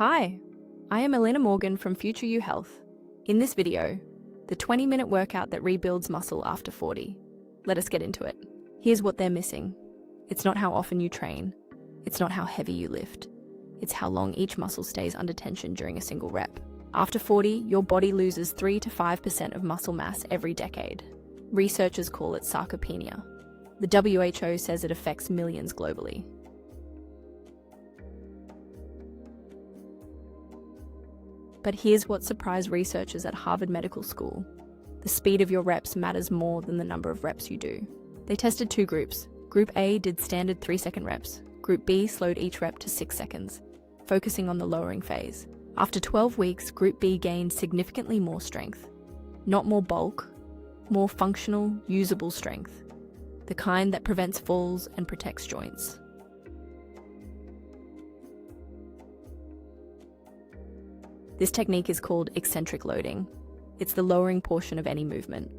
Hi, I am Elena Morgan from Future You Health. In this video, the 20-minute workout that rebuilds muscle after 40. Let us get into it. Here's what they're missing. It's not how often you train. It's not how heavy you lift. It's how long each muscle stays under tension during a single rep. After 40, your body loses 3 to 5% of muscle mass every decade. Researchers call it sarcopenia. The WHO says it affects millions globally. But here's what surprised researchers at Harvard Medical School. The speed of your reps matters more than the number of reps you do. They tested two groups. Group A did standard 3-second reps. Group B slowed each rep to 6 seconds, focusing on the lowering phase. After 12 weeks, Group B gained significantly more strength. Not more bulk, more functional, usable strength. The kind that prevents falls and protects joints. This technique is called eccentric loading. It's the lowering portion of any movement,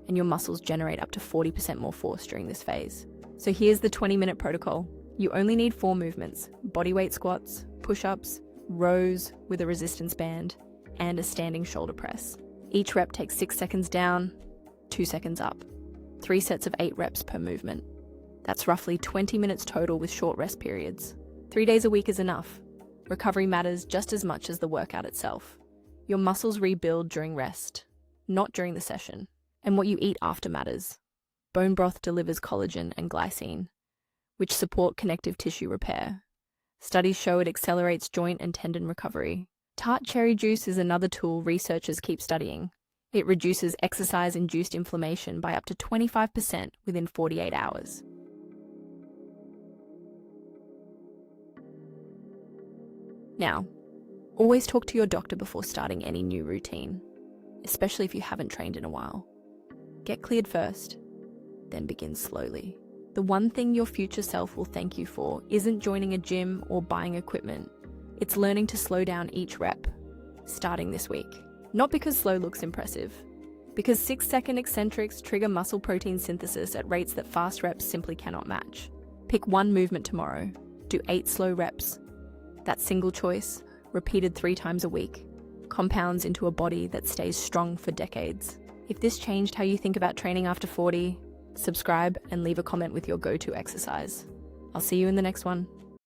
and your muscles generate up to 40% more force during this phase. So here's the 20-minute protocol. You only need 4 movements: bodyweight squats, push-ups, rows with a resistance band, and a standing shoulder press. Each rep takes 6 seconds down, 2 seconds up. 3 sets of 8 reps per movement. That's roughly 20 minutes total with short rest periods. 3 days a week is enough. Recovery matters just as much as the workout itself. Your muscles rebuild during rest, not during the session. And what you eat after matters. Bone broth delivers collagen and glycine, which support connective tissue repair. Studies show it accelerates joint and tendon recovery. Tart cherry juice is another tool researchers keep studying. It reduces exercise-induced inflammation by up to 25% within 48 hours. Now, always talk to your doctor before starting any new routine, especially if you haven't trained in a while. Get cleared first, then begin slowly. The one thing your future self will thank you for isn't joining a gym or buying equipment. It's learning to slow down each rep, starting this week. Not because slow looks impressive, because 6-second eccentrics trigger muscle protein synthesis at rates that fast reps simply cannot match. Pick one movement tomorrow. Do 8 slow reps. That single choice, repeated 3 times a week, compounds into a body that stays strong for decades. If this changed how you think about training after 40, subscribe and leave a comment with your go-to exercise. I'll see you in the next one.